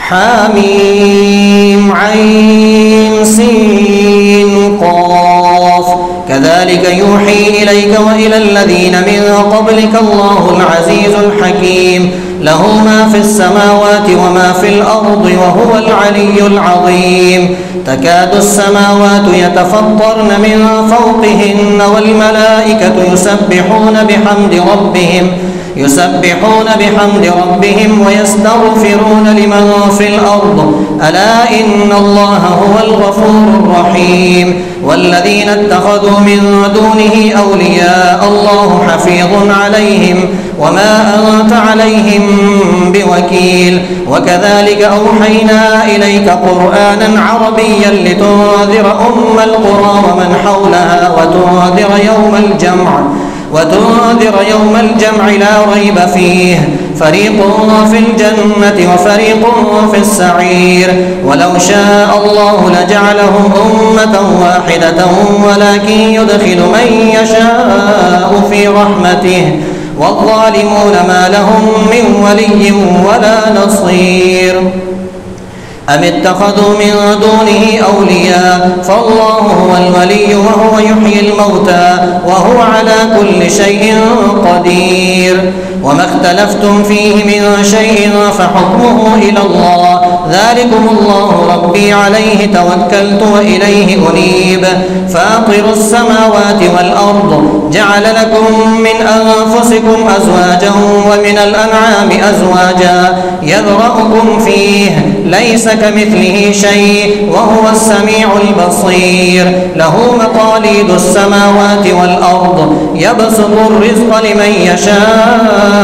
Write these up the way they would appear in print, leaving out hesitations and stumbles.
حاميم عين سين قاف كذلك يوحي إليك وإلى الذين من قبلك الله العزيز الحكيم له ما في السماوات وما في الأرض وهو العلي العظيم تكاد السماوات يتفطرن من فوقهن والملائكة يسبحون بحمد ربهم ويستغفرون لمن في الأرض ألا إن الله هو الغفور الرحيم والذين اتخذوا من دونه أولياء الله حفيظ عليهم وما أنت عليهم بوكيل وكذلك أوحينا إليك قرآنا عربيا لتنذر أم القرى ومن حولها وتنذر يوم الجمع لا ريب فيه فريق في الجنة وفريق في السعير ولو شاء الله لجعلهم أمة واحدة ولكن يدخل من يشاء في رحمته والظالمون ما لهم من ولي ولا نصير أم اتخذوا من دونه أولياء فالله هو الولي وهو يحيي الموتى وهو على كل شيء قدير وما اختلفتم فيه من شيء فحكمه إلى الله ذلكم الله ربي عليه توكلت وإليه أنيب فاطر السماوات والأرض جعل لكم من أنفسكم أزواجا ومن الأنعام أزواجا يذرأكم فيه ليس كمثله شيء وهو السميع البصير له مقاليد السماوات والأرض يبسط الرزق لمن يشاء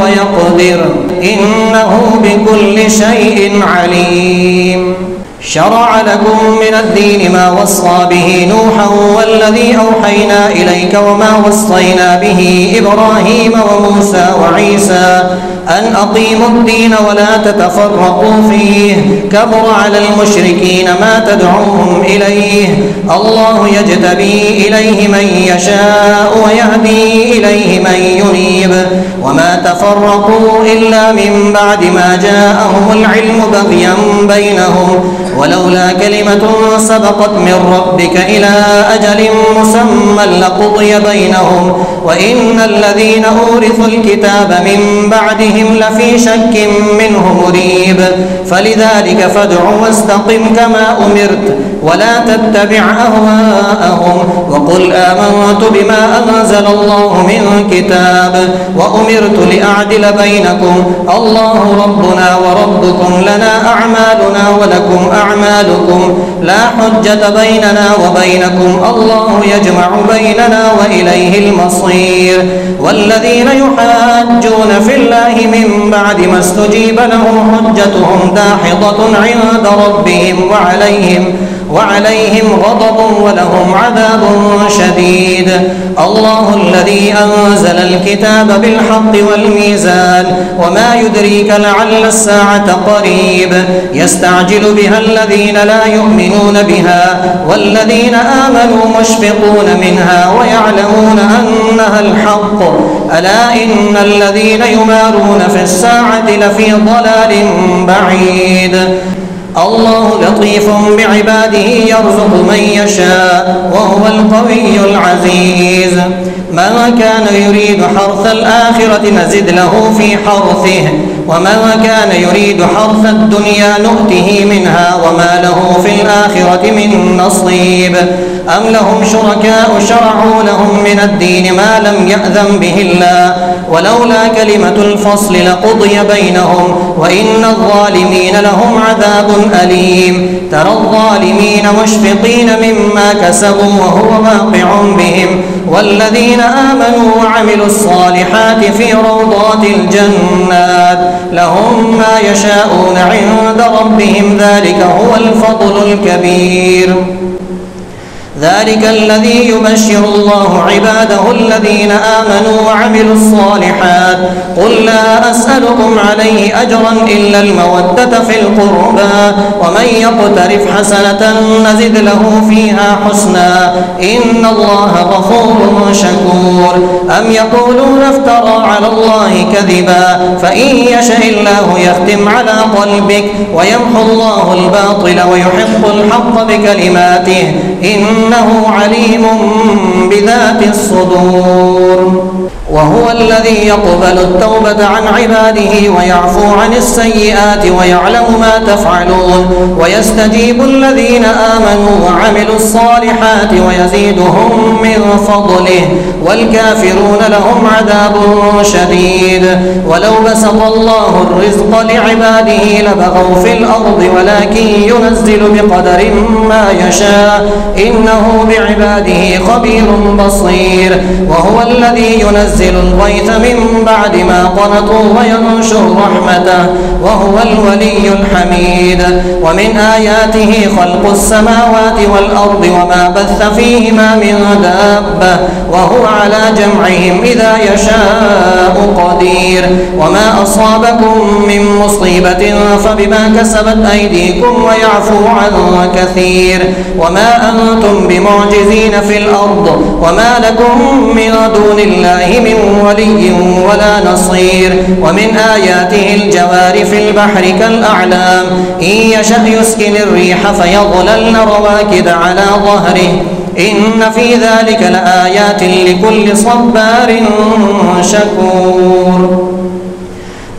ويقدر إنه بكل شيء عليم شرع لكم من الدين ما وصى به نوحا والذي أوحينا إليك وما وصينا به إبراهيم وموسى وعيسى أن أقيموا الدين ولا تتفرقوا فيه كبر على المشركين ما تدعوهم إليه الله يجتبي إليه من يشاء ويهدي إليه من ينيب وما تفرقوا إلا من بعد ما جاءهم العلم بغيا بينهم ولولا كلمة سبقت من ربك إلى أجل مسمى لقضي بينهم وإن الذين أورثوا الكتاب من بعدهم لفي شك منه مريب فلذلك فادع واستقم كما أمرت ولا تتبع أهواءهم وقل آمنت بما أنزل الله من كتاب وأمرت لأعدل بينكم الله ربنا وربكم لنا أعمالنا ولكم أعمالكم لا حجة بيننا وبينكم الله يجمع بيننا وإليه المصير والذين يحاجون في الله من بعد ما استجيب لهم حجتهم داحضة عند ربهم وعليهم غضب ولهم عذاب شديد الله الذي أنزل الكتاب بالحق والميزان وما يدريك لعل الساعة قريب يستعجل بها الذين لا يؤمنون بها والذين آمنوا مشفقون منها ويعلمون أنها الحق ألا إن الذين يمارون في الساعة لفي ضلال بعيد الله لطيف بعباده يرزق من يشاء وهو القوي العزيز من كان يريد حرث الآخرة نزد له في حرثه ومن كان يريد حرث الدنيا نؤته منها وما له في الآخرة من نصيب أم لهم شركاء شرعوا لهم من الدين ما لم يأذن به الله ولولا كلمة الفصل لقضي بينهم وإن الظالمين لهم عذاب أليم ترى الظالمين مشفقين مما كسبوا وهو واقع بهم والذين آمنوا وعملوا الصالحات في روضات الجنات لهم ما يشاءون عند ربهم ذلك هو الفضل الكبير ذلك الذي يبشر الله عباده الذين آمنوا وعملوا الصالحات قل لا أسألكم عليه أجرا إلا المودة في القربى ومن يقترف حسنة نزد له فيها حسنا إن الله غفور شكور أم يقولون افترى على الله كذبا فإن يشاء الله يختم على قلبك ويمحو الله الباطل ويحق الحق بكلماته إنه عليم بذات الصدور وهو الذي يقبل التوبة عن عباده ويعفو عن السيئات ويعلم ما تفعلون ويستجيب الذين آمنوا وعملوا الصالحات ويزيدهم من فضله والكافرون لهم عذاب شديد ولو بسط الله الرزق لعباده لبغوا في الأرض ولكن ينزل بقدر ما يشاء إنه بعباده خبير بصير وهو الذي ينزل الغيث من بعد ما قنطوا وينشر رحمته وهو الولي الحميد ومن آياته خلق السماوات والأرض وما بث فيهما من دابة وهو على جمعهم إذا يشاء قدير وما أصابكم من مصيبة فبما كسبت أيديكم ويعفو عن كثير وما أنتم بمعجزين في الأرض وما لكم من دون الله من ولي ولا نصير ومن آياته الجوار في البحر كالأعلام إن يشأ يسكن الريح فيظللن رواكد على ظهره إن في ذلك لآيات لكل صبار شكور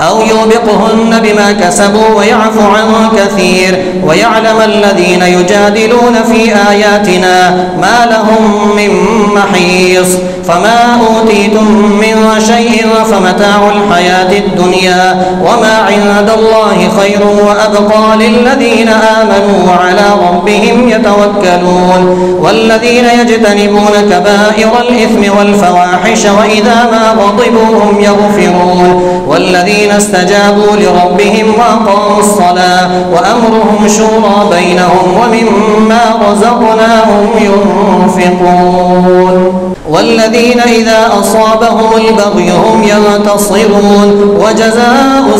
أو يوبقهن بما كسبوا ويعفو عن كثير ويعلم الذين يجادلون في آياتنا ما لهم من محيص فما أوتيتم من شيء فمتاع الحياة الدنيا وما عند الله خير وأبقى للذين آمنوا وعلى ربهم يتوكلون والذين يجتنبون كبائر الإثم والفواحش وإذا ما غضبوا هم يغفرون والذين استجابوا لربهم وأقاموا الصلاة وأمرهم شورى بينهم ومما رزقناهم ينفقون والذين إذا أصابهم البغي هم ينتصرون وجزاء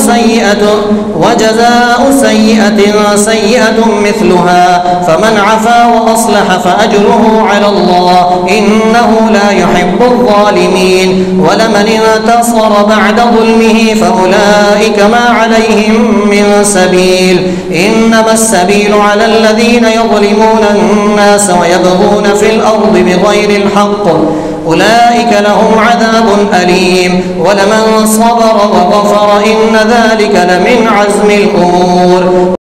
سيئة مثلها فمن عفا وأصلح فأجره على الله إنه لا يحب الظالمين ولمن انتصر بعد ظلمه فأولئك ما عليهم من سبيل إنما السبيل على الذين يظلمون الناس ويبغون في الأرض بغير الحق أولئك لهم عذاب أليم ولمن صبر وغفر إن ذلك لمن عزم الأمور